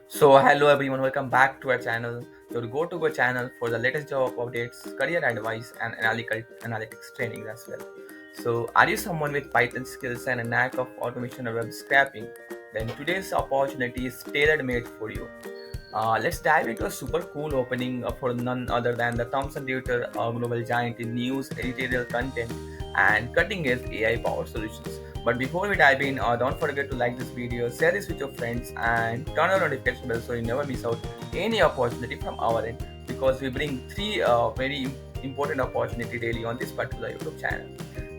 So hello everyone, welcome back to our channel. Your go-to channel for the latest job updates, career advice, and analytical analytics training as well. So are you someone with Python skills and a knack of automation or web scraping? Then today's opportunity is tailor-made for you. Let's dive into a super cool opening for none other than the Thomson Reuters, a global giant in news, editorial content, and cutting-edge AI-powered solutions. But before we dive in, don't forget to like this video, share this with your friends, and turn on notification bell so you never miss out any opportunity from our end. Because we bring three very important opportunity daily on this particular YouTube channel.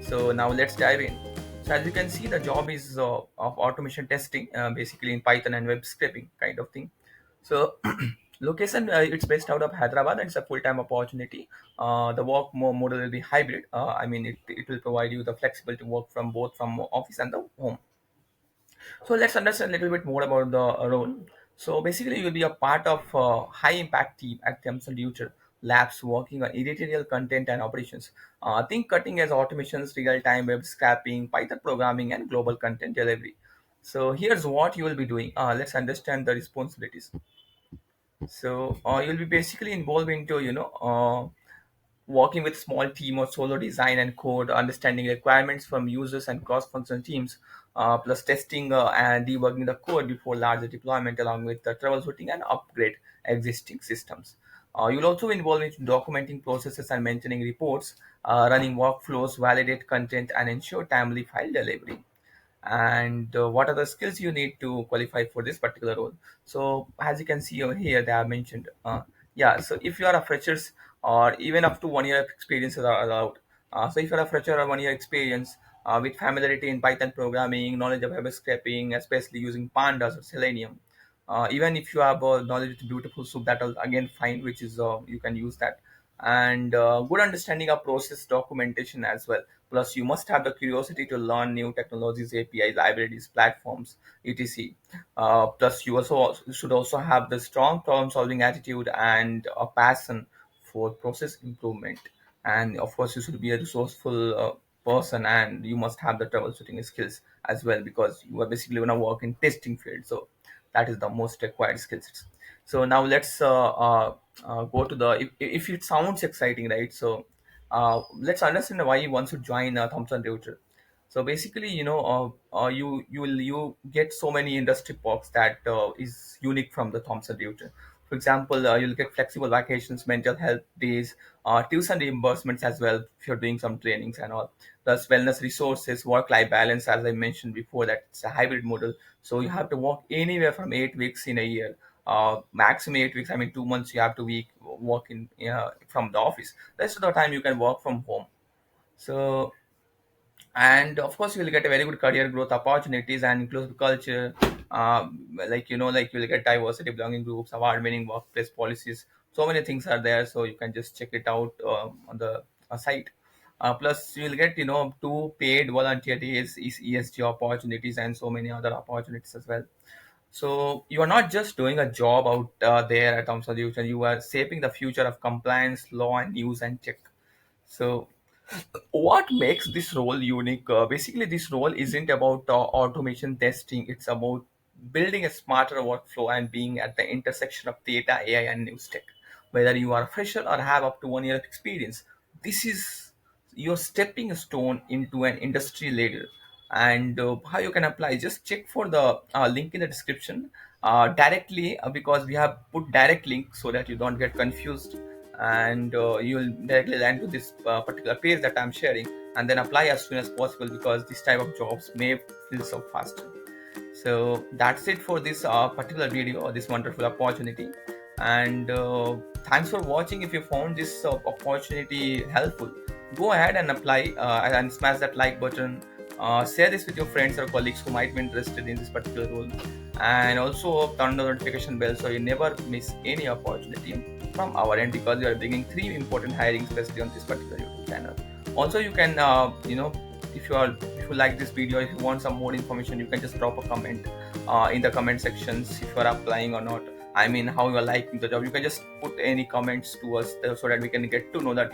So now let's dive in. So as you can see, the job is of automation testing, basically in Python and web scraping kind of thing. So location, it's based out of Hyderabad and it's a full-time opportunity. The work model will be hybrid. It will provide you the flexibility to work from both from office and the home. So let's understand a little bit more about the role. So basically, you will be a part of a high-impact team at Thomson Reuters labs working on editorial content and operations. Think cutting edge automations, real-time web scraping, Python programming, and global content delivery. So here's what you will be doing. Let's understand the responsibilities. So you'll be basically involved into working with small team or solo design and code, understanding requirements from users and cross-functional teams, plus testing and debugging the code before larger deployment, along with the troubleshooting and upgrade existing systems. You'll also involve in documenting processes and maintaining reports, running workflows, validate content, and ensure timely file delivery. And what are the skills you need to qualify for this particular role? So as you can see over here, they have mentioned, so if you are a freshers or even up to 1 year of experiences are allowed. So if you're a fresher or 1 year experience with familiarity in Python programming, knowledge of web scraping, especially using Pandas or Selenium, even if you have knowledge with beautiful soup, that will again fine, which is you can use that. And good understanding of process documentation as well. Plus you must have the curiosity to learn new technologies, APIs, libraries, platforms, etc. Plus you should also have the strong problem solving attitude and a passion for process improvement. And of course you should be a resourceful person, and you must have the troubleshooting skills as well, because you are basically going to work in testing field. So that is the most required skill sets. So now let's go to the, if it sounds exciting, right? So let's understand why one should join Thomson Reuters. So basically, you get so many industry perks that is unique from the Thomson Reuters. For example, you'll get flexible vacations, mental health days, tuition reimbursements as well if you're doing some trainings and all. Plus wellness resources, work-life balance, as I mentioned before, that it's a hybrid model. So you have to work anywhere from 8 weeks in a year. Maximum 8 weeks. I mean, 2 months you have to work in from the office. Rest of the time you can work from home. So, and of course you'll get a very good career growth opportunities and inclusive culture. Like you'll get diversity, belonging groups, award winning workplace policies. So many things are there, so you can just check it out on the site. Plus you'll get two paid volunteer days, ESG opportunities, and so many other opportunities as well. So you are not just doing a job out there at Tom Solution, you are shaping the future of compliance, law, and news and tech. So what makes this role unique? Basically, this role isn't about automation testing. It's about building a smarter workflow and being at the intersection of data, AI, and news tech. Whether you are a fresher or have up to 1 year of experience, this is your stepping stone into an industry leader. And how you can apply, just check for the link in the description directly, because we have put direct link so that you don't get confused, and you'll directly land to this particular page that I'm sharing, and then apply as soon as possible, because this type of jobs may fill so faster. So that's it for this particular video or this wonderful opportunity. And thanks for watching. If you found this opportunity helpful, go ahead and apply and smash that like button. Share this with your friends or colleagues who might be interested in this particular role, and also turn the notification bell so you never miss any opportunity from our end, because we are bringing three important hiring especially on this particular YouTube channel. Also, you can if you like this video, if you want some more information, you can just drop a comment in the comment sections if you are applying or not. I mean, how you are liking the job. You can just put any comments to us so that we can get to know that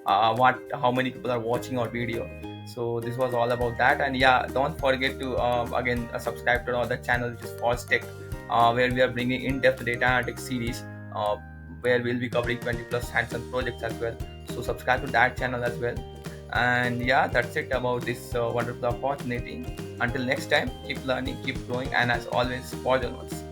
how many people are watching our video. So this was all about that, and yeah, don't forget to again subscribe to our other channel, which is False Tech. where we are bringing in-depth data analytics series, uh, where we'll be covering 20 plus hands-on projects as well. So subscribe to that channel as well. And yeah, that's it about this wonderful opportunity. Until next time, keep learning, keep growing, and as always, forge onwards.